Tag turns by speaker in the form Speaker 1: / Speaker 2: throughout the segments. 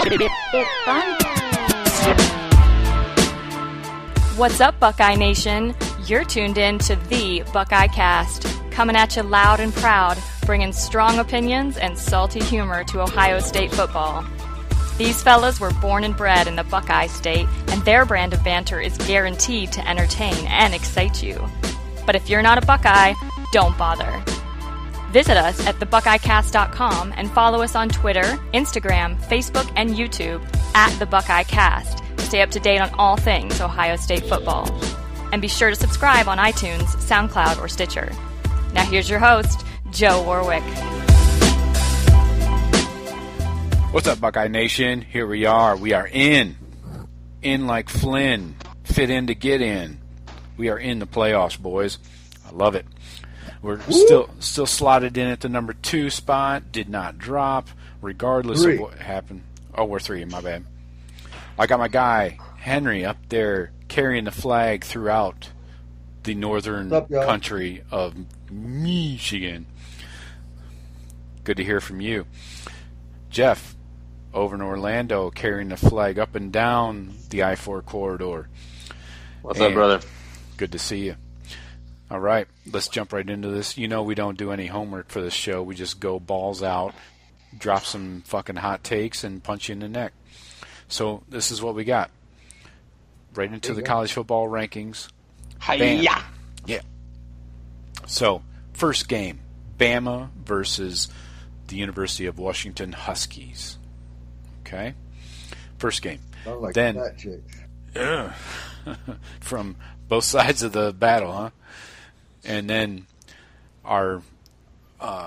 Speaker 1: It's fun.
Speaker 2: What's up, Buckeye Nation? You're tuned in to the Buckeye Cast, coming at you loud and proud, bringing strong opinions and salty humor to Ohio State football. These fellas were born and bred in the Buckeye State, and their brand of banter is guaranteed to entertain and excite you. But if you're not a Buckeye, don't bother. Visit us at thebuckeyecast.com and follow us on Twitter, Instagram, Facebook, and YouTube at The Buckeye Cast to stay up to date on all things Ohio State football. And be sure to subscribe on iTunes, SoundCloud, or Stitcher. Now here's your host, Joe Warwick.
Speaker 3: What's up, Buckeye Nation? Here we are. We are in like Flynn, fit in to get in. We are in the playoffs, boys. I love it. We're still slotted in at the number 2 spot. Did not drop, regardless of what happened. Oh, we're 3. My bad. I got my guy Henry up there carrying the flag throughout the northern country of Michigan. Good to hear from you, Jeff. Over in Orlando, carrying the flag up and down the I-4 corridor.
Speaker 4: What's up, brother?
Speaker 3: Good to see you. All right, let's jump right into this. You know we don't do any homework for this show. We just go balls out, drop some fucking hot takes, and punch you in the neck. So this is what we got. Right into the college football rankings.
Speaker 4: Hi-ya!
Speaker 3: Yeah. So, first game, Bama versus the University of Washington Huskies. Okay? First game.
Speaker 5: Sounds like
Speaker 3: then,
Speaker 5: that chick.
Speaker 3: from both sides of the battle, huh? And then our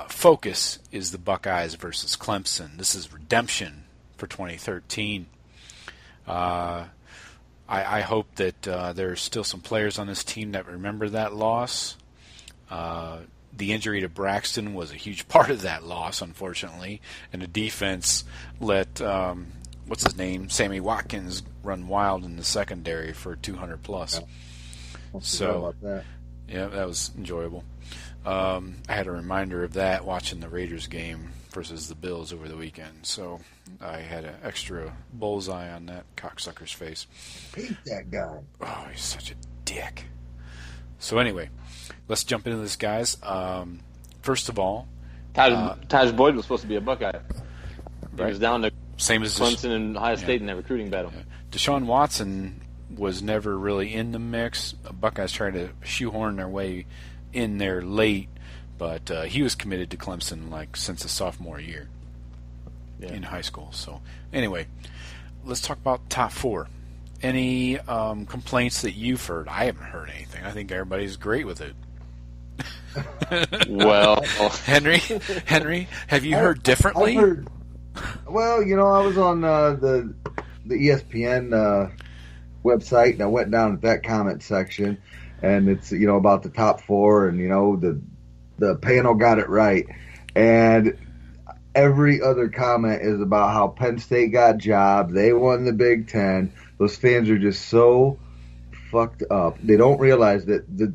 Speaker 3: focus is the Buckeyes versus Clemson. This is redemption for 2013. I hope that there's still some players on this team that remember that loss. The injury to Braxton was a huge part of that loss, unfortunately, and the defense let what's his name, Sammy Watkins, run wild in the secondary for 200 plus.
Speaker 5: Yeah.
Speaker 3: So, yeah, that was enjoyable. I had a reminder of that watching the Raiders game versus the Bills over the weekend, so I had an extra bullseye on that cocksucker's face.
Speaker 5: Hate that guy.
Speaker 3: Oh, he's such a dick. So anyway, let's jump into this, guys. First of all,
Speaker 4: Taj Boyd was supposed to be a Buckeye. He was down to
Speaker 3: same as
Speaker 4: Clemson and Ohio State in that recruiting battle.
Speaker 3: Yeah. Deshaun Watson was never really in the mix. Buckeyes tried to shoehorn their way in there late, but he was committed to Clemson like since his sophomore year in high school. So anyway, let's talk about top 4. Any complaints that you've heard? I haven't heard anything. I think everybody's great with it.
Speaker 4: Well,
Speaker 3: Henry, have you heard differently?
Speaker 5: I've heard, well, I was on the ESPN website, and I went down to that comment section, and it's about the top 4, and the panel got it right, and every other comment is about how Penn State got jobbed, they won the Big Ten. Those fans are just so fucked up. They don't realize that the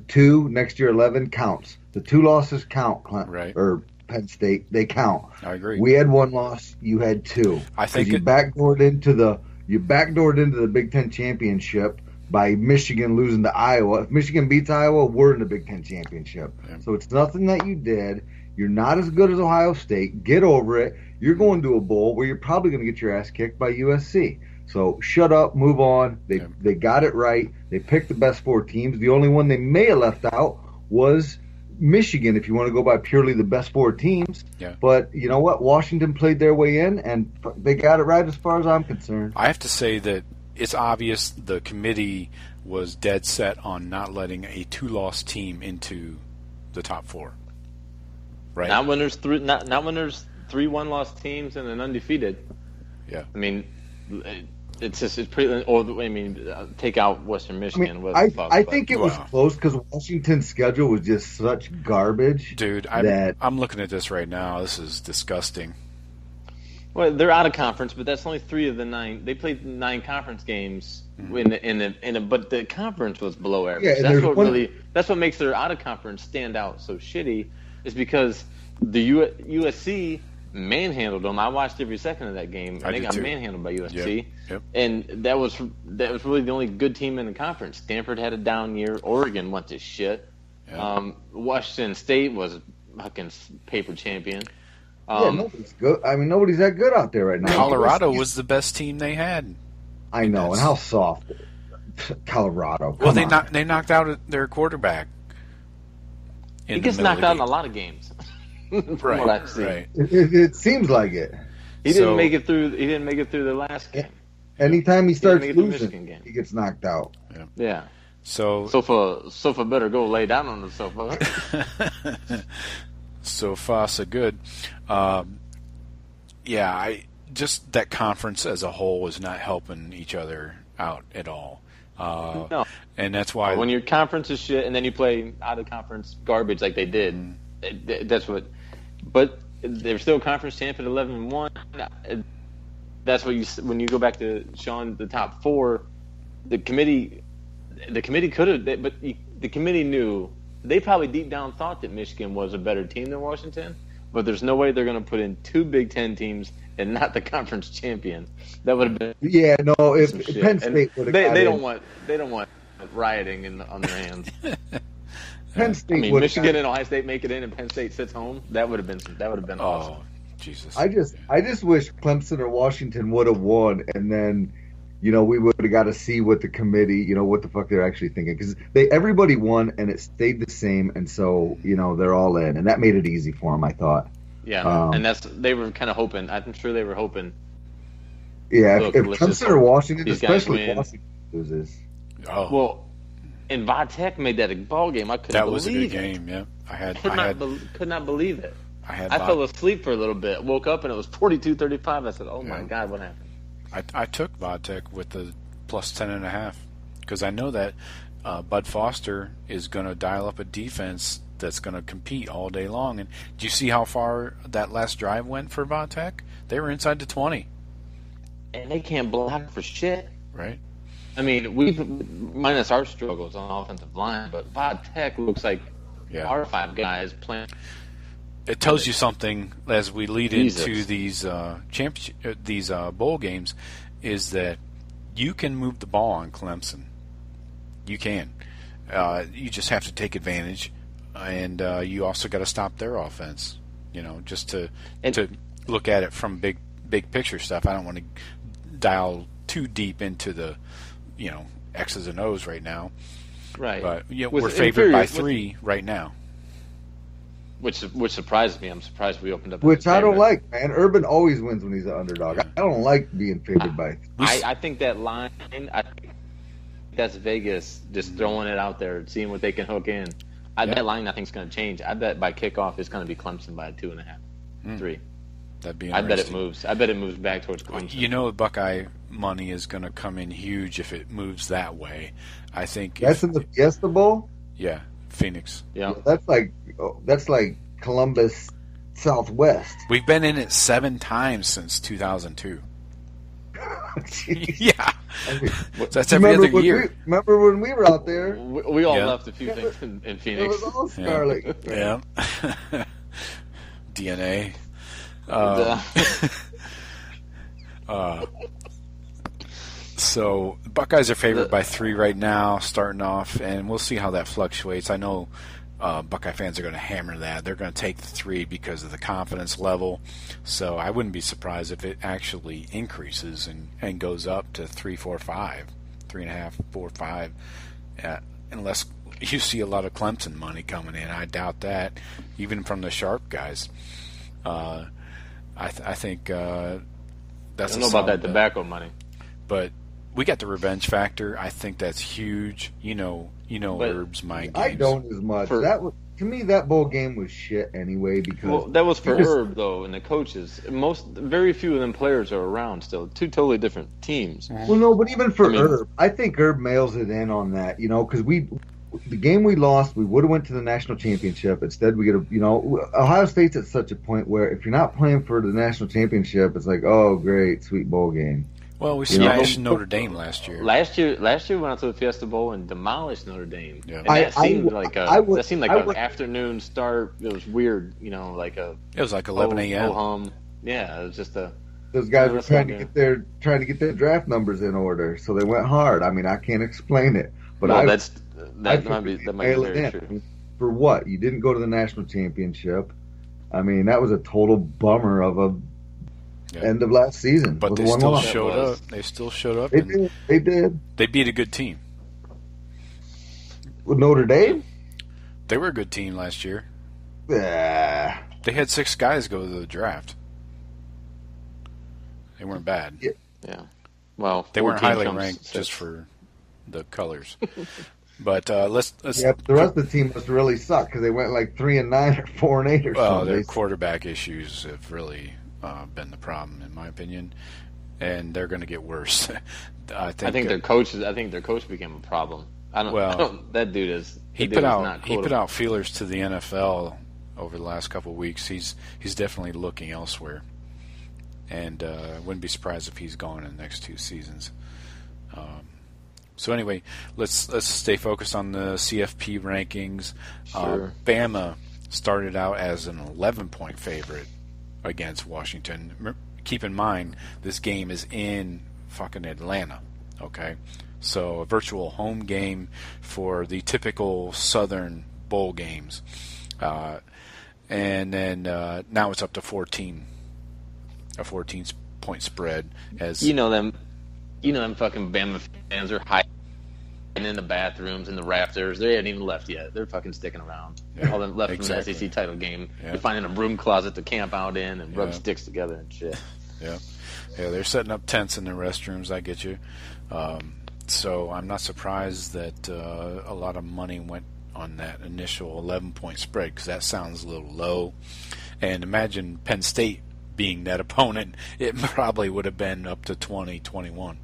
Speaker 5: 2 next year 11 counts. The 2 losses count,
Speaker 3: right?
Speaker 5: Or Penn State, they count.
Speaker 3: I agree.
Speaker 5: We had 1 loss. You had 2.
Speaker 3: I think
Speaker 5: you backdoored into the Big Ten championship by Michigan losing to Iowa. If Michigan beats Iowa, we're in the Big Ten championship. Yeah. So it's nothing that you did. You're not as good as Ohio State. Get over it. You're going to a bowl where you're probably going to get your ass kicked by USC. So shut up, move on. They got it right. They picked the best 4 teams. The only one they may have left out was Michigan, if you want to go by purely the best 4 teams.
Speaker 3: Yeah.
Speaker 5: But you know what? Washington played their way in, and they got it right as far as I'm concerned.
Speaker 3: I have to say that it's obvious the committee was dead set on not letting a 2-loss team into the top 4. Right?
Speaker 4: Not when there's 3 1-loss teams and an undefeated.
Speaker 3: Yeah.
Speaker 4: I mean, it's pretty. Or take out Western Michigan.
Speaker 5: I think it was close because Washington's schedule was just such garbage.
Speaker 3: Dude, I'm looking at this right now. This is disgusting.
Speaker 4: Well, they're out of conference, but that's only 3 of the 9. They played 9 conference games but the conference was below average. Yeah, that's what makes their out of conference stand out so shitty, is because the USC manhandled them. I watched every second of that game, and they got manhandled by USC.
Speaker 3: Yep.
Speaker 4: And that was really the only good team in the conference. Stanford had a down year. Oregon went to shit. Yep. Washington State was a fucking paper champion.
Speaker 5: Nobody's good. I mean, nobody's that good out there right now.
Speaker 3: Colorado was the best team they had.
Speaker 5: I know, and how soft. Colorado.
Speaker 3: Well, they knocked out their quarterback.
Speaker 4: He gets knocked out in a lot of games.
Speaker 3: Right.
Speaker 4: What I've seen.
Speaker 5: Right. It seems like it.
Speaker 4: He didn't make it through. He didn't make it through the last game.
Speaker 5: Anytime he starts losing, he gets knocked out.
Speaker 4: Yeah.
Speaker 3: So
Speaker 4: sofa better go lay down on the sofa.
Speaker 3: So far, so good. Just that conference as a whole is not helping each other out at all.
Speaker 4: No.
Speaker 3: And that's why
Speaker 4: when your conference is shit and then you play out of conference garbage like they did, that's what. But they're still conference champ at 11-1. That's what when you go back to Sean, the top four, the committee could have, but the committee knew. They probably deep down thought that Michigan was a better team than Washington, but there's no way they're going to put in two Big Ten teams and not the conference champion. That would have been
Speaker 5: if Penn State would have
Speaker 4: they don't want rioting on their hands.
Speaker 5: Penn State
Speaker 4: Michigan and Ohio State make it in and Penn State sits home. That would have been awesome.
Speaker 3: Oh, Jesus.
Speaker 5: I just wish Clemson or Washington would have won, and then we would have got to see what the committee, what the fuck they're actually thinking, because everybody won and it stayed the same, and so they're all in, and that made it easy for them, I thought.
Speaker 4: Yeah, and they were kind of hoping. I'm sure they were hoping.
Speaker 5: Yeah, if Clemson or Washington, especially Washington, loses.
Speaker 3: Oh
Speaker 4: well, and Vodtech made that a ball game. I couldn't believe it. That was a good
Speaker 3: game. Yeah, I
Speaker 4: could not believe it.
Speaker 3: I
Speaker 4: fell asleep for a little bit. Woke up and it was 42-35. I said, "Oh my God, what happened?"
Speaker 3: I took Vodtech with the plus 10.5 because I know that Bud Foster is going to dial up a defense that's going to compete all day long. And do you see how far that last drive went for Vodtech? They were inside the 20.
Speaker 4: And they can't block for shit.
Speaker 3: Right.
Speaker 4: I mean, minus our struggles on the offensive line, but Vodtech looks like our five guys playing.
Speaker 3: It tells you something as we lead into these bowl games, is that you can move the ball on Clemson. You can. You just have to take advantage, and you also got to stop their offense. Just to look at it from big picture stuff. I don't want to dial too deep into the X's and O's right now.
Speaker 4: Right.
Speaker 3: But we're favored by 3 right now.
Speaker 4: Which surprises me. I'm surprised we opened up.
Speaker 5: Which I don't like, man. Urban always wins when he's an underdog. I don't like being favored by.
Speaker 4: I think that line. I think that's Vegas just throwing it out there, seeing what they can hook in. That line I think is going to change. I bet by kickoff it's going to be Clemson by 2.5, 3.
Speaker 3: That'd be interesting.
Speaker 4: I bet it moves. I bet it moves back towards Clemson.
Speaker 3: Buckeye money is going to come in huge if it moves that way. I think
Speaker 5: that's in the Fiesta Bowl.
Speaker 3: Yeah, Phoenix.
Speaker 4: Yeah,
Speaker 5: that's like Columbus Southwest.
Speaker 3: We've been in it 7 times since 2002. Yeah, that's every other year.
Speaker 5: Remember when we were out there?
Speaker 4: We all left a few things in Phoenix.
Speaker 5: It was all scarlet.
Speaker 3: Yeah. DNA. So the Buckeyes are favored by 3 right now, starting off, and we'll see how that fluctuates. I know Buckeye fans are going to hammer that. They're going to take the 3 because of the confidence level. So I wouldn't be surprised if it actually increases and goes up to 3, 4, 5, 3.5, 4, 5, unless you see a lot of Clemson money coming in. I doubt that, even from the sharp guys. I think that's.
Speaker 4: I don't know about that tobacco money,
Speaker 3: but we got the revenge factor. I think that's huge. Herb's mind games.
Speaker 5: I don't as much. To me, that bowl game was shit anyway because
Speaker 4: that was for Herb though, and the coaches. Very few of them players are around still. 2 totally different teams.
Speaker 5: Well, no, but even for Herb, I think Herb mails it in on that. Because the game we lost, we would have went to the national championship. Instead, we get Ohio State's at such a point where if you're not playing for the national championship, it's like, oh, great, sweet bowl game.
Speaker 3: Well, we smashed Notre Dame last year.
Speaker 4: Last year we went out to the Fiesta Bowl and demolished Notre Dame. Yeah. And that seemed like an afternoon start. It was weird, It
Speaker 3: was like 11 a.m.
Speaker 4: Yeah, it was just a.
Speaker 5: Those guys were
Speaker 4: that's
Speaker 5: trying
Speaker 4: not
Speaker 5: to get their draft numbers in order, so they went hard. I mean, I can't explain it, but
Speaker 4: Well,
Speaker 5: I
Speaker 4: that might be
Speaker 5: mail it
Speaker 4: very
Speaker 5: in.
Speaker 4: true.
Speaker 5: I mean, for what? You didn't go to the national championship. I mean, that was a total bummer of a end of last season.
Speaker 3: But
Speaker 5: with
Speaker 3: they
Speaker 5: one
Speaker 3: still
Speaker 5: loss.
Speaker 3: showed up. They still showed up.
Speaker 5: They did.
Speaker 3: They beat a good team.
Speaker 5: With Notre Dame?
Speaker 3: They were a good team last year.
Speaker 5: Yeah.
Speaker 3: They had 6 guys go to the draft. They weren't bad.
Speaker 4: Yeah. Well,
Speaker 3: They weren't
Speaker 4: 14
Speaker 3: highly
Speaker 4: comes
Speaker 3: ranked
Speaker 4: 6.
Speaker 3: just for the colors. But let's.
Speaker 5: Yeah, but the rest of the team must really suck because they went like 3-9 or 4-8 or
Speaker 3: Well,
Speaker 5: something.
Speaker 3: their quarterback issues have really been the problem, in my opinion, and they're going to get worse. I think
Speaker 4: their coach became a problem. That dude is.
Speaker 3: He put out feelers to the NFL over the last couple of weeks. He's definitely looking elsewhere, and wouldn't be surprised if he's gone in the next 2 seasons. So anyway, let's stay focused on the CFP rankings.
Speaker 4: Sure.
Speaker 3: Bama started out as an 11-point favorite against Washington. Keep in mind, this game is in fucking Atlanta, okay? So a virtual home game for the typical Southern bowl games. And then now it's up to 14, a 14-point spread. As
Speaker 4: you know them fucking Bama fans are hiding in the bathrooms and the rafters. They haven't even left yet. They're fucking sticking around.
Speaker 3: Yeah,
Speaker 4: All them left
Speaker 3: exactly.
Speaker 4: from the SEC title game.
Speaker 3: Yeah.
Speaker 4: They're finding a broom closet to camp out in and rub
Speaker 3: Yeah.
Speaker 4: sticks together and shit.
Speaker 3: Yeah, they're setting up tents in the restrooms. I get you. So I'm not surprised that a lot of money went on that initial 11-point spread because that sounds a little low. And imagine Penn State being that opponent. It probably would have been up to 20, 21.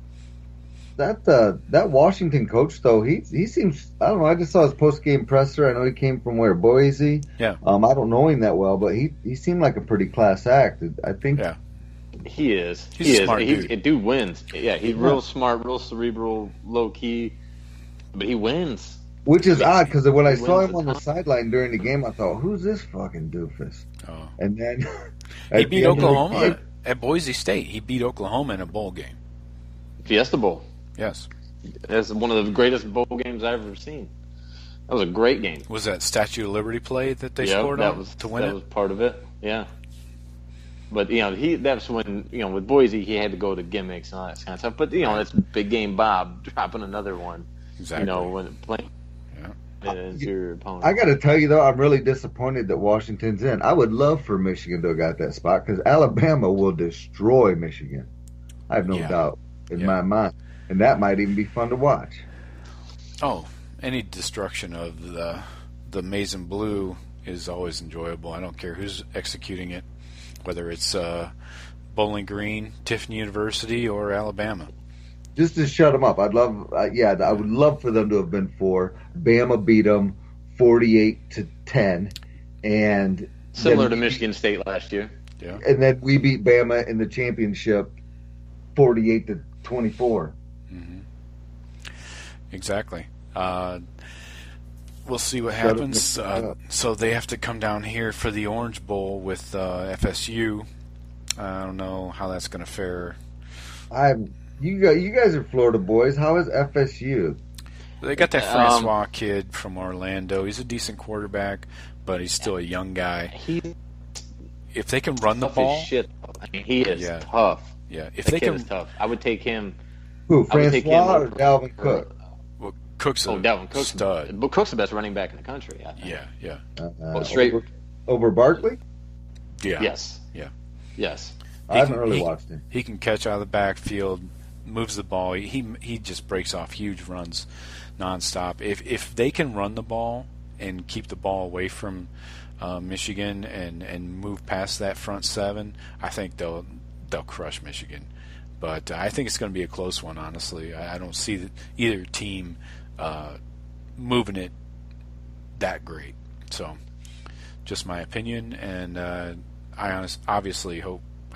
Speaker 5: That Washington coach though, he seems, I don't know, I just saw his post game presser. I know he came from where, Boise.
Speaker 3: Yeah.
Speaker 5: I don't know him that well, but he seemed like a pretty class act. I think.
Speaker 3: Yeah.
Speaker 4: He is.
Speaker 3: He's a smart dude.
Speaker 4: Dude wins. Yeah, he's real smart, real cerebral, low key, but he wins.
Speaker 5: Which is odd because when I saw
Speaker 4: wins
Speaker 5: him on the sideline during the game, I thought, "Who's this fucking doofus?"
Speaker 3: Oh.
Speaker 5: And then
Speaker 3: He beat Oklahoma at Boise State. He beat Oklahoma in a bowl game.
Speaker 4: Fiesta Bowl.
Speaker 3: Yes.
Speaker 4: That's one of the greatest bowl games I've ever seen. That was a great game.
Speaker 3: Was that Statue of Liberty play that they scored on to win
Speaker 4: that
Speaker 3: it?
Speaker 4: was part of it. Yeah. But that's when with Boise he had to go to gimmicks and all that kind of stuff. But that's big game Bob dropping another one.
Speaker 3: Exactly.
Speaker 4: When playing against your opponent.
Speaker 5: I got to tell you though, I'm really disappointed that Washington's in. I would love for Michigan to have got that spot because Alabama will destroy Michigan. I have no doubt in my mind, and that might even be fun to watch.
Speaker 3: Oh, any destruction of the maize and blue is always enjoyable. I don't care who's executing it, whether it's Bowling Green, Tiffany University, or Alabama.
Speaker 5: Just to shut them up, I would love for them to have been 4. Bama beat them 48-10, and
Speaker 4: similar to Michigan State last year.
Speaker 3: Yeah,
Speaker 5: and then we beat Bama in the championship 48-24.
Speaker 3: Mm-hmm. Exactly. We'll see what happens. So they have to come down here for the Orange Bowl with FSU. I don't know how that's going to fare.
Speaker 5: You guys are Florida boys. How is FSU?
Speaker 3: They got that Francois kid from Orlando. He's a decent quarterback, but he's still a young guy. If they can run the ball,
Speaker 4: shit. I mean, he is tough.
Speaker 3: Yeah, if
Speaker 4: the
Speaker 3: they
Speaker 4: kid
Speaker 3: can,
Speaker 4: is tough. I would take him.
Speaker 5: Who, Francois or Dalvin Cook?
Speaker 3: Well, Cook's
Speaker 4: Dalvin Cook's
Speaker 3: stud.
Speaker 4: But Cook's the best running back in the country. I think.
Speaker 3: Yeah.
Speaker 4: Straight
Speaker 5: over Barkley.
Speaker 3: Yeah.
Speaker 4: Yes.
Speaker 3: Yeah.
Speaker 4: Yes.
Speaker 5: I haven't really watched him.
Speaker 3: He can catch out of the backfield, moves the ball. He just breaks off huge runs nonstop. If they can run the ball and keep the ball away from Michigan and move past that front 7, I think they'll crush Michigan. But I think it's going to be a close one, honestly. I don't see either team moving it that great. So, just my opinion, and I obviously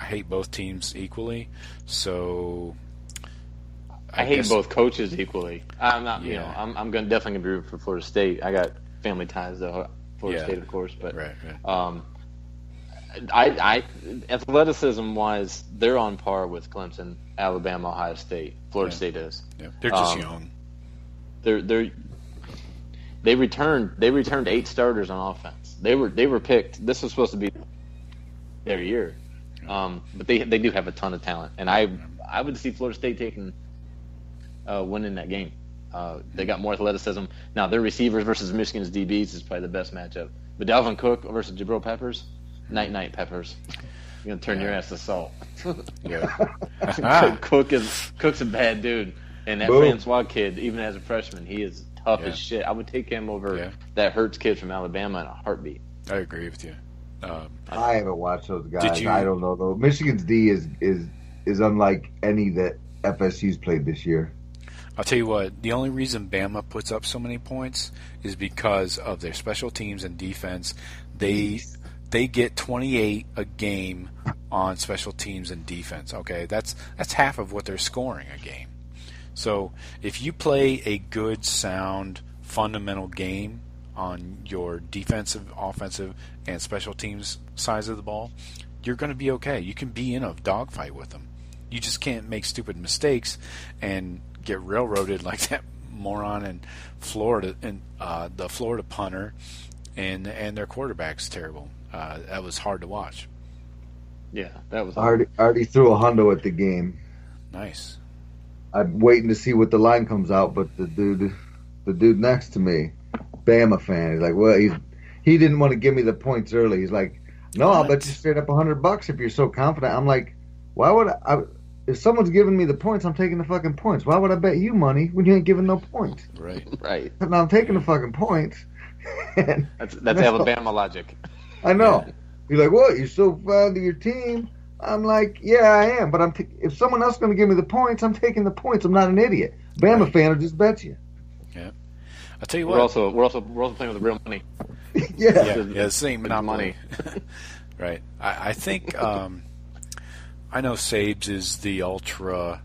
Speaker 3: hate both teams equally. So,
Speaker 4: I hate both coaches equally. I'm not, I'm definitely gonna be rooting for Florida State. I got family ties to Florida State, of course, but
Speaker 3: right.
Speaker 4: I athleticism wise, they're on par with Clemson, Alabama, Ohio State, Florida State is.
Speaker 3: Yeah. They're just young.
Speaker 4: They returned 8 starters on offense. They were picked. This was supposed to be their year, but they do have a ton of talent, and I would see Florida State winning that game. They got more athleticism. Now their receivers versus Michigan's DBs is probably the best matchup. But Dalvin Cook versus Jabril Peppers, night Peppers. You're gonna turn your ass to salt.
Speaker 3: Yeah.
Speaker 4: Cook's a bad dude, and that Francois kid, even as a freshman, he is tough as shit. I would take him over that Hurts kid from Alabama in a heartbeat.
Speaker 3: I agree with you.
Speaker 5: I haven't watched those guys. I don't know though. Michigan's D is unlike any that FSU's played this year.
Speaker 3: I'll tell you what, the only reason Bama puts up so many points is because of their special teams and defense. They get 28 a game on special teams and defense. Okay, that's half of what they're scoring a game. So if you play a good, sound, fundamental game on your defensive, offensive, and special teams sides of the ball, you're going to be okay. You can be in a dogfight with them. You just can't make stupid mistakes and get railroaded like that moron in Florida, and the Florida punter, and their quarterback's terrible. That was hard to watch.
Speaker 4: Yeah, that was
Speaker 5: already threw a hundo at the game.
Speaker 3: Nice.
Speaker 5: I'm waiting to see what the line comes out, but the dude next to me, Bama fan, he's like, well, he didn't want to give me the points early. He's like, no, I'll bet you straight up $100 if you're so confident. I'm like, why would I? If someone's giving me the points, I'm taking the fucking points. Why would I bet you money when you ain't giving no points?
Speaker 4: Right.
Speaker 5: But now I'm taking the fucking points.
Speaker 4: That's Alabama logic.
Speaker 5: I know. Yeah. He's like, what? You're so fond of your team? I'm like, yeah, I am. But if someone else is going to give me the points, I'm taking the points. I'm not an idiot. Bama fan will just bet you.
Speaker 3: Yeah. I'll tell you what.
Speaker 4: We're also playing with the real money.
Speaker 3: Yeah, same money. Right. I think. I know Sabes is the ultra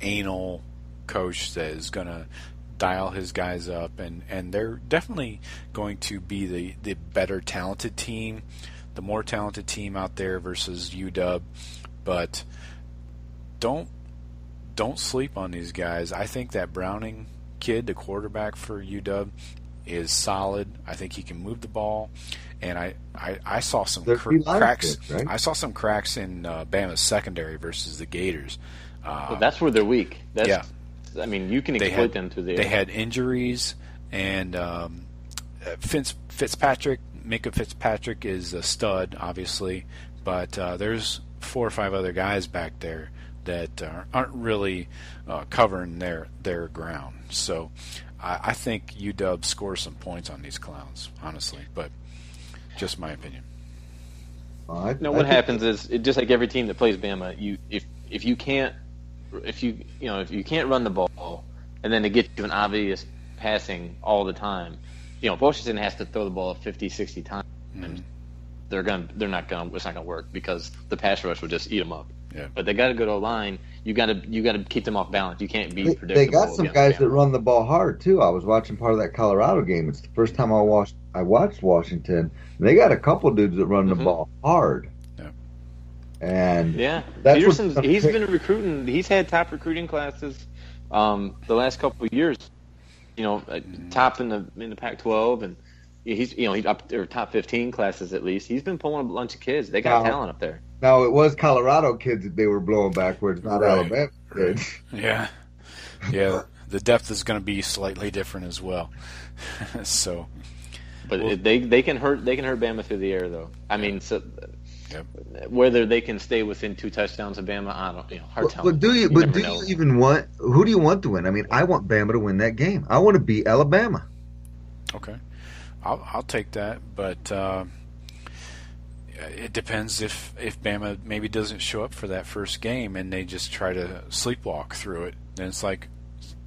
Speaker 3: anal coach that is going to dial his guys up, and they're definitely going to be the better talented team, the more talented team out there versus UW. But don't sleep on these guys. I think that Browning kid, the quarterback for UW, is solid. I think he can move the ball. And I saw some cracks. Right? I saw some cracks in Bama's secondary versus the Gators.
Speaker 4: Well, that's where they're weak. I mean, you can exploit them to the.
Speaker 3: They had injuries, and Fitzpatrick, Minka Fitzpatrick is a stud, obviously, but there's 4 or 5 other guys back there that aren't really covering their ground. So I think UW scores some points on these clowns, honestly, but. Just my opinion.
Speaker 4: What happens is just like every team that plays Bama, if you can't run the ball, and then to get you an obvious passing all the time, Washington has to throw the ball 50, 60 times. Mm-hmm. It's not gonna work because the pass rush will just eat them up. Yeah. But they got a good old line. You got to keep them off balance. You can't be predictable.
Speaker 5: They got some guys that run the ball hard too. I was watching part of that Colorado game. It's the first time I watched Washington. They got a couple dudes that run the ball hard. Yeah. And
Speaker 4: he's been recruiting. He's had top recruiting classes the last couple of years. Top in the Pac-12, and he's up there top 15 classes at least. He's been pulling a bunch of kids. They got talent up there.
Speaker 5: Now, it was Colorado kids that they were blowing backwards, not Alabama kids.
Speaker 3: Yeah. The depth is going to be slightly different as well.
Speaker 4: But they can hurt Bama through the air, though. I mean, whether they can stay within 2 touchdowns of Bama, I don't. Hard telling.
Speaker 5: But do you even want? Who do you want to win? I mean, I want Bama to win that game. I want to beat Alabama.
Speaker 3: Okay, I'll take that, but. It depends if Bama maybe doesn't show up for that first game and they just try to sleepwalk through it. Then it's like,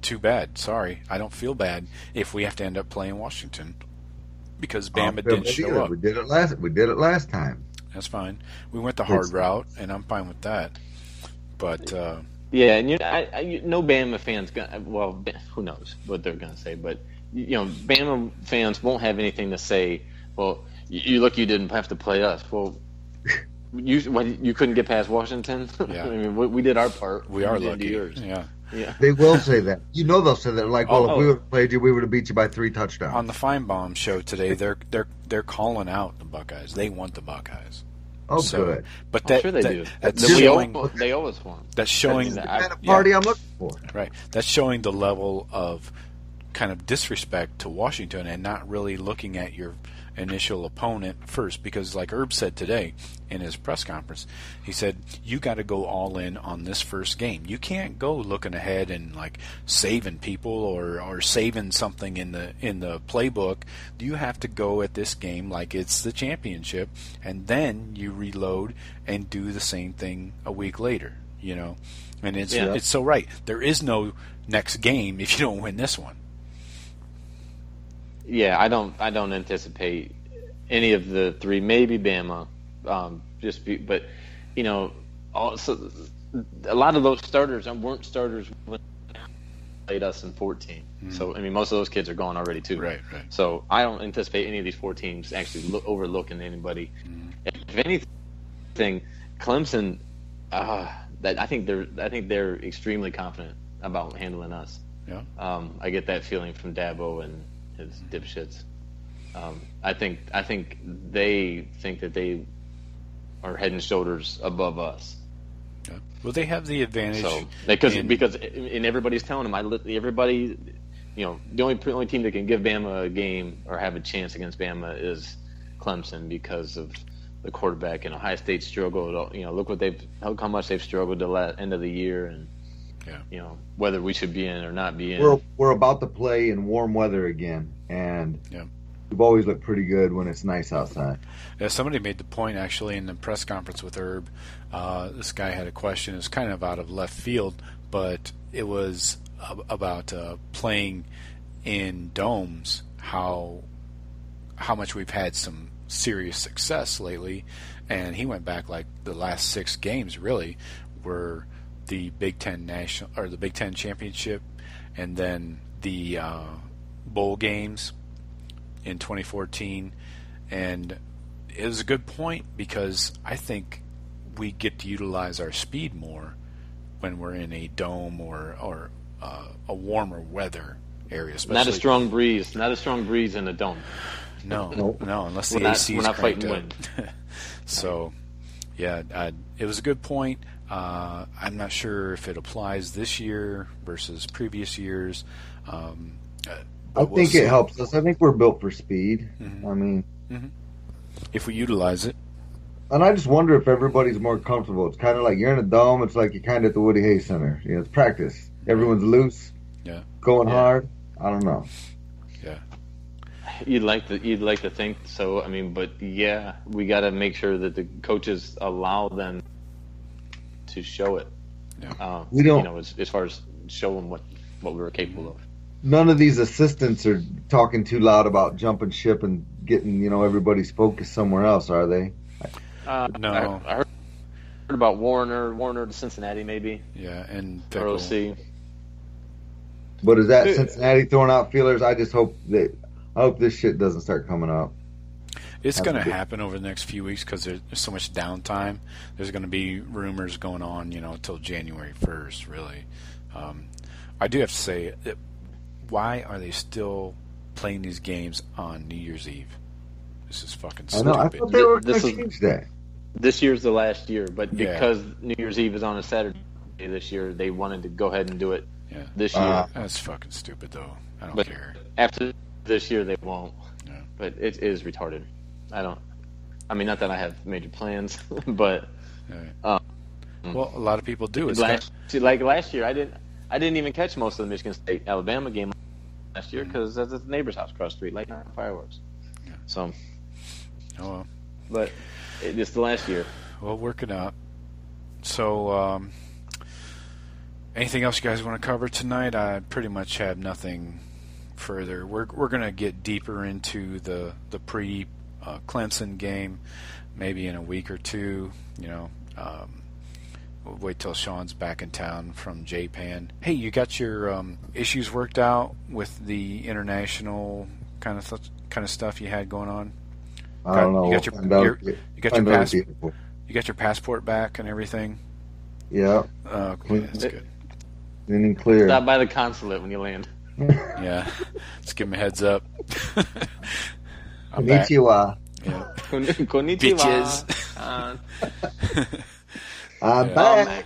Speaker 3: too bad. Sorry, I don't feel bad if we have to end up playing Washington because Bama didn't show up.
Speaker 5: We did it last time.
Speaker 3: That's fine. We went the hard route, and I'm fine with that. But
Speaker 4: and no Bama fans. Well, who knows what they're going to say? But Bama fans won't have anything to say. Well, You look, you didn't have to play us. Well, you couldn't get past Washington.
Speaker 3: Yeah.
Speaker 4: I mean, we did our part.
Speaker 3: We are
Speaker 4: You did
Speaker 3: lucky.
Speaker 4: yours.
Speaker 3: Yeah.
Speaker 4: Yeah.
Speaker 5: They will say that. You know they'll say that. Like, well, if we
Speaker 4: Oh.
Speaker 5: would have played you, we would have beat you by 3 touchdowns.
Speaker 3: On the Feinbaum show today, they're calling out the Buckeyes. They want the Buckeyes.
Speaker 5: Oh, good.
Speaker 3: But
Speaker 4: I'm sure they do.
Speaker 3: That's
Speaker 5: They
Speaker 3: showing.
Speaker 4: They always won.
Speaker 3: That's showing.
Speaker 5: That's the kind of party I'm looking for.
Speaker 3: Right. That's showing the level of kind of disrespect to Washington and not really looking at your initial opponent first, because like Herb said today in his press conference, he said you got to go all in on this first game. You can't go looking ahead and like saving people or saving something in the playbook. You have to go at this game like it's the championship, and then you reload and do the same thing a week later, you know. And it's so right. There is no next game if you don't win this one.
Speaker 4: Yeah, I don't anticipate any of the three. Maybe Bama, but you know, also a lot of those starters weren't starters when they played us in 14. Mm-hmm. So I mean, most of those kids are gone already too.
Speaker 3: Right.
Speaker 4: So I don't anticipate any of these 4 teams actually overlooking anybody. Mm-hmm. If anything, Clemson, I think they're extremely confident about handling us.
Speaker 3: Yeah.
Speaker 4: I get that feeling from Dabo and his dipshits. I think they think that they are head and shoulders above us.
Speaker 3: Yeah. Well, they have the advantage.
Speaker 4: So because everybody's telling them, everybody, you know, the only team that can give Bama a game or have a chance against Bama is Clemson because of the quarterback. And Ohio State struggled. You know, look how much they've struggled the end of the year, and you know whether we should be in or not be in.
Speaker 5: We're about to play in warm weather again, and we've always looked pretty good when it's nice outside.
Speaker 3: Yeah, somebody made the point actually in the press conference with Herb. This guy had a question. It's kind of out of left field, but it was about playing in domes. How much we've had some serious success lately, and he went back like the last 6 games really were the Big Ten national or the Big Ten championship, and then the bowl games in 2014. And it was a good point because I think we get to utilize our speed more when we're in a dome or a warmer weather area. Especially.
Speaker 4: Not a strong breeze in a dome.
Speaker 3: No, unless the AC is cranked up. So, yeah, it was a good point. I'm not sure if it applies this year versus previous years.
Speaker 5: I think it helps us. I think we're built for speed.
Speaker 3: Mm-hmm.
Speaker 5: I mean,
Speaker 3: if we utilize it.
Speaker 5: And I just wonder if everybody's more comfortable. It's kind of like you're in a dome. It's like you're kind of at the Woody Hayes Center. You know, it's practice. Everyone's loose.
Speaker 3: Yeah.
Speaker 5: Going hard. I don't know.
Speaker 3: Yeah.
Speaker 4: You'd like to think so. I mean, but yeah, we got to make sure that the coaches allow them to show it.
Speaker 3: Yeah.
Speaker 5: We don't.
Speaker 4: You know, as far as showing what we were capable of.
Speaker 5: None of these assistants are talking too loud about jumping ship and getting, you know, everybody's focus somewhere else, are they?
Speaker 3: No.
Speaker 4: I heard about Warner to Cincinnati maybe.
Speaker 3: Yeah, and
Speaker 4: or OC.
Speaker 5: But is that Cincinnati throwing out feelers? I hope this shit doesn't start coming up.
Speaker 3: It's going to happen over the next few weeks because there's so much downtime. There's going to be rumors going on, you know, until January 1st, really. I do have to say, why are they still playing these games on New Year's Eve? This is fucking stupid.
Speaker 5: I know. I thought they were going to change that.
Speaker 4: This year's the last year, but because New Year's Eve is on a Saturday this year, they wanted to go ahead and do it this year.
Speaker 3: That's fucking stupid, though. I don't care.
Speaker 4: After this year, they won't.
Speaker 3: Yeah.
Speaker 4: But it is retarded. I mean, not that I have major plans, but.
Speaker 3: Well, a lot of people do.
Speaker 4: Like last year, I didn't even catch most of the Michigan State Alabama game last year because that's at the neighbor's house across the street, like fireworks.
Speaker 3: Yeah.
Speaker 4: So.
Speaker 3: Oh well.
Speaker 4: But it's the last year.
Speaker 3: We'll work it out. So, anything else you guys want to cover tonight? I pretty much have nothing further. We're going to get deeper into the pre Clemson game, maybe in a week or two. You know, we'll wait till Sean's back in town from Japan. Hey, you got your issues worked out with the international kind of stuff you had going on?
Speaker 5: I don't know.
Speaker 3: You got
Speaker 5: Find out
Speaker 3: your
Speaker 5: at the airport.
Speaker 3: You got your passport back and everything.
Speaker 5: Yeah.
Speaker 3: Okay, that's good.
Speaker 5: Clean and clear.
Speaker 4: Stop by the consulate when you land.
Speaker 3: Yeah, just give them a heads up. I'm back.
Speaker 5: Konnichiwa.
Speaker 3: Yeah.
Speaker 4: Konnichiwa.
Speaker 3: Bitches.
Speaker 5: I'm
Speaker 3: Yeah.
Speaker 5: back.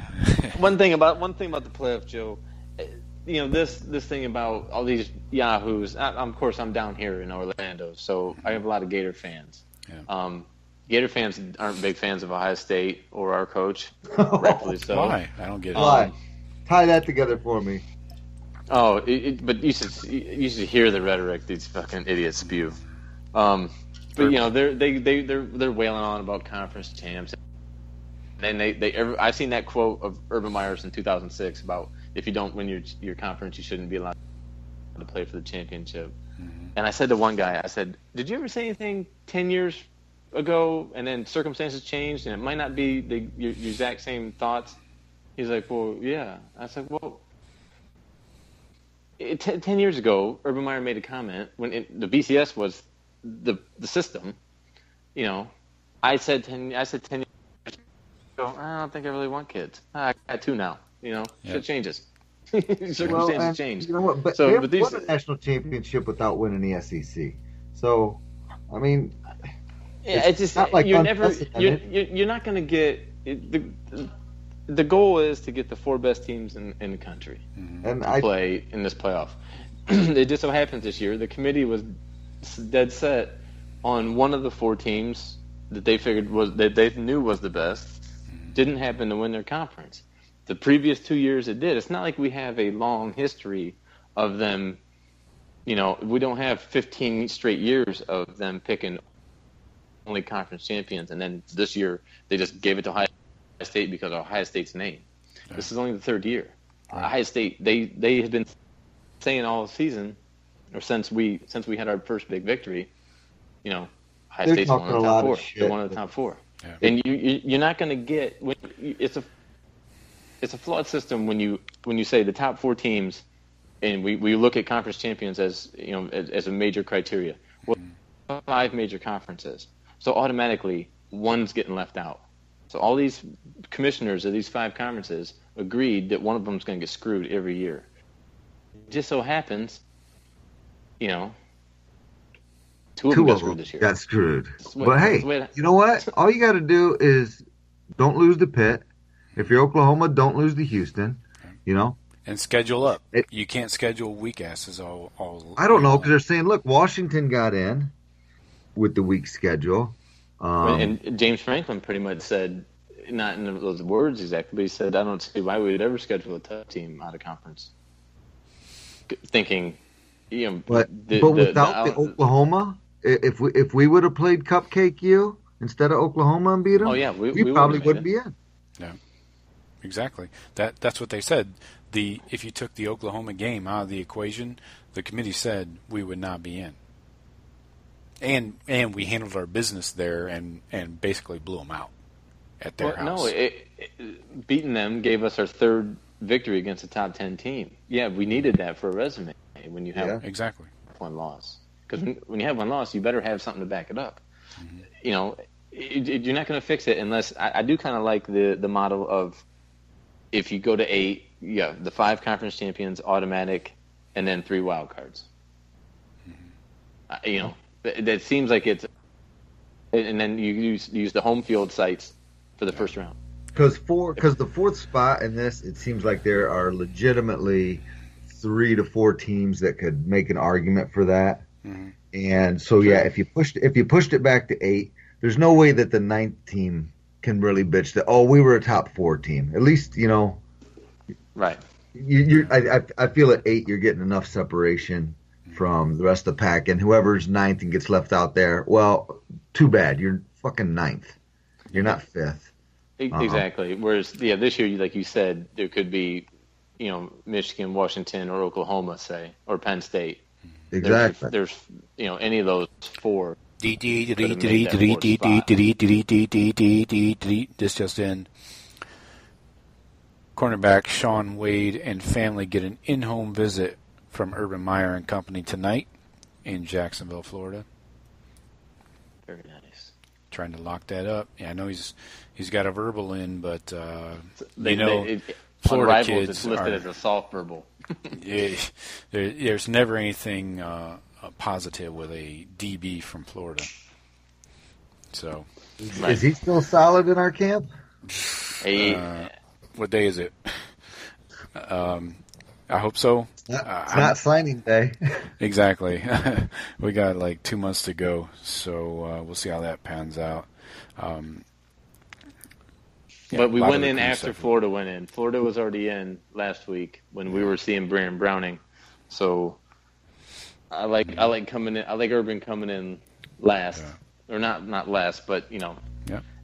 Speaker 4: One thing about the playoff, Joe. This thing about all these yahoos. Of course, I'm down here in Orlando, so I have a lot of Gator fans.
Speaker 3: Yeah.
Speaker 4: Gator fans aren't big fans of Ohio State or our coach, rightfully so.
Speaker 3: Why? I don't get it.
Speaker 5: Why? Tie that together for me.
Speaker 4: Oh, but you should hear the rhetoric these fucking idiots spew. But they're wailing on about conference champs. And I've seen that quote of Urban Meyer's in 2006 about if you don't win your conference, you shouldn't be allowed to play for the championship. Mm-hmm. And I said to one guy, I said, "Did you ever say anything 10 years ago, and then circumstances changed, and it might not be your exact same thoughts?" He's like, "Well, yeah." I said, "Well, 10 years ago, Urban Meyer made a comment when the BCS was the system. I said 10 years ago, I don't think I really want kids. I got 2 now. Shit changes. Circumstances change.
Speaker 5: You know what? But they haven't won a national championship without winning the SEC. So, I mean,
Speaker 4: it's just not like you're not going to get the goal is to get the 4 best teams in the country and play in this playoff. It just so happens this year the committee was dead set on one of the 4 teams that they figured that they knew was the best. Didn't happen to win their conference. The previous 2 years it did. It's not like we have a long history of them. We don't have 15 straight years of them picking only conference champions, and then this year they just gave it to Ohio State because of Ohio State's name. Yeah. This is only the 3rd year. Right. Ohio State they have been saying all season, or since we had our first big victory, Ohio State's one of the top 4. They're one of the top 4. Yeah. And you're not going to get it's a flawed system when you say the top 4 teams, and we look at conference champions as as a major criteria. Well, 5 major conferences, so automatically one's getting left out. So all these commissioners of these 5 conferences agreed that one of them is going to get screwed every year. It just so happens, 2 of them got screwed this year.
Speaker 5: Got screwed. But hey, you know what? All you got to do is don't lose to Pitt. If you're Oklahoma, don't lose to Houston.
Speaker 3: And schedule up. You can't schedule weak asses all.
Speaker 5: I don't know, because they're saying, look, Washington got in with the weak schedule.
Speaker 4: And James Franklin pretty much said, not in those words exactly, but he said, I don't see why we would ever schedule a tough team out of conference. Thinking,
Speaker 5: But without the Oklahoma, if we would have played Cupcake U instead of Oklahoma and beat them, we probably wouldn't be in.
Speaker 3: Yeah, exactly. That's what they said. If you took the Oklahoma game out of the equation, the committee said we would not be in. And we handled our business there and basically blew them out at their house.
Speaker 4: No, beating them gave us our 3rd victory against a top 10 team. Yeah, we needed that for a resume when you have
Speaker 3: exactly
Speaker 4: 1 loss. Because when you have 1 loss, you better have something to back it up. Mm-hmm. You're not going to fix it unless I do kind of like the model of if you go to 8, the 5 conference champions automatic, and then 3 wild cards. Mm-hmm. That seems like it's, and then you use the home field sites for the first round.
Speaker 5: Because the 4th spot in this, it seems like there are legitimately 3 to 4 teams that could make an argument for that. Mm-hmm. And so if you pushed it back to 8, there's no way that the 9th team can really bitch that, we were a top 4 team. At least,
Speaker 4: right.
Speaker 5: I feel at 8 you're getting enough separation from the rest of the pack, and whoever's 9th and gets left out there, well, too bad. You're fucking 9th. You're not 5th.
Speaker 4: Exactly. Whereas, this year, like you said, there could be, Michigan, Washington, or Oklahoma, say, or Penn State.
Speaker 5: Exactly.
Speaker 4: There's any of those 4.
Speaker 3: This just in. Cornerback Sean Wade and family get an in-home visit from Urban Meyer and Company tonight in Jacksonville, Florida.
Speaker 4: Very nice.
Speaker 3: Trying to lock that up. Yeah, I know he's got a verbal in, but
Speaker 4: Florida
Speaker 3: Florida
Speaker 4: Rivals,
Speaker 3: kids
Speaker 4: it's listed
Speaker 3: are,
Speaker 4: as a soft verbal.
Speaker 3: there's never anything positive with a DB from Florida. So,
Speaker 5: Is he still solid in our camp?
Speaker 3: what day is it? I hope so.
Speaker 5: It's not signing day.
Speaker 3: Exactly. We got like 2 months to go, so we'll see how that pans out.
Speaker 4: But we went in after Florida went in. Florida was already in last week when we were seeing Brandon Browning. So I like coming in. I like Urban coming in last, or not last, but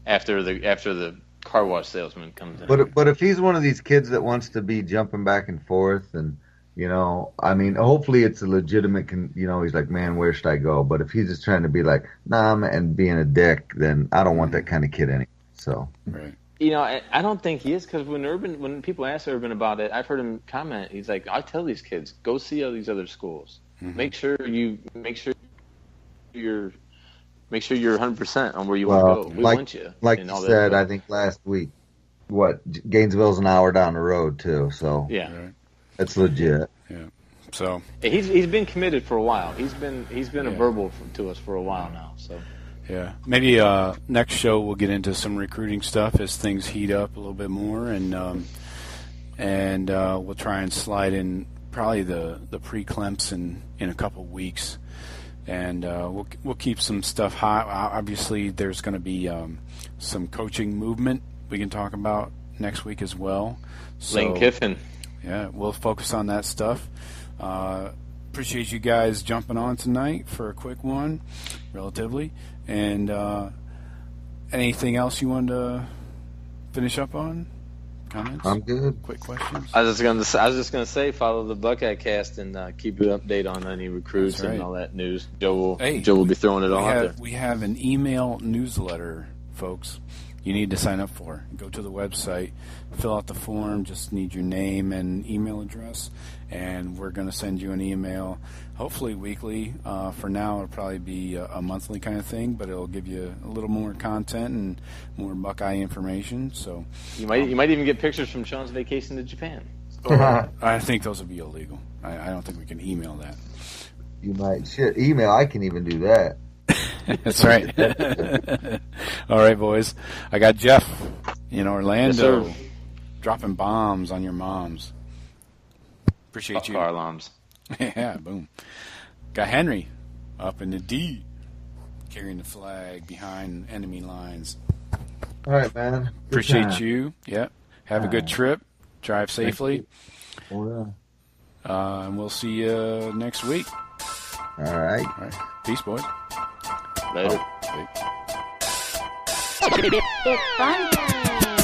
Speaker 4: after the car wash salesman comes in.
Speaker 5: But if he's one of these kids that wants to be jumping back and forth, and I mean, hopefully it's a legitimate. He's like, man, where should I go? But if he's just trying to be like, nah, and being a dick, then I don't want that kind of kid anyway. So.
Speaker 3: Right.
Speaker 4: I don't think he is, because when people ask Urban about it, I've heard him comment. He's like, I tell these kids, go see all these other schools. Mm-hmm. Make sure you're 100% on where you want to go. We want you.
Speaker 5: Like you said, I think last week, Gainesville's an hour down the road too. So
Speaker 4: yeah,
Speaker 5: it's legit.
Speaker 3: Yeah. So
Speaker 4: he's been committed for a while. He's been a verbal to us for a while now. So.
Speaker 3: Yeah, maybe next show we'll get into some recruiting stuff as things heat up a little bit more, and we'll try and slide in probably the pre-Clemps in a couple weeks, and we'll keep some stuff hot. Obviously, there's going to be some coaching movement we can talk about next week as well. So,
Speaker 4: Lane Kiffin.
Speaker 3: Yeah, we'll focus on that stuff. Appreciate you guys jumping on tonight for a quick one, relatively. And anything else you wanted to finish up on? Comments?
Speaker 5: I'm good.
Speaker 3: Quick questions?
Speaker 4: I was just gonna say, follow the Buckeye Cast and keep you update on any recruits and all that news. Joe will be throwing it all out there.
Speaker 3: We have an email newsletter, folks. You need to sign up for. Go to the website, fill out the form. Just need your name and email address, and we're going to send you an email, hopefully weekly. For now, it'll probably be a monthly kind of thing, but it'll give you a little more content and more Buckeye information. So
Speaker 4: you might even get pictures from Sean's vacation to Japan.
Speaker 3: I think those would be illegal. I don't think we can email that.
Speaker 5: You might. Email. I can even do that.
Speaker 3: That's right. All right, boys. I got Jeff in Orlando,
Speaker 4: yes,
Speaker 3: dropping bombs on your moms. Appreciate you.
Speaker 4: Car alarms.
Speaker 3: Yeah, boom. Got Henry up in the D, carrying the flag behind enemy lines.
Speaker 5: All right, man.
Speaker 3: Appreciate you. Yep. Have a good trip. Drive safely.
Speaker 5: Oh,
Speaker 3: yeah. And we'll see you next week.
Speaker 5: All right.
Speaker 3: Peace, boys.
Speaker 4: Later.
Speaker 2: It's fun time.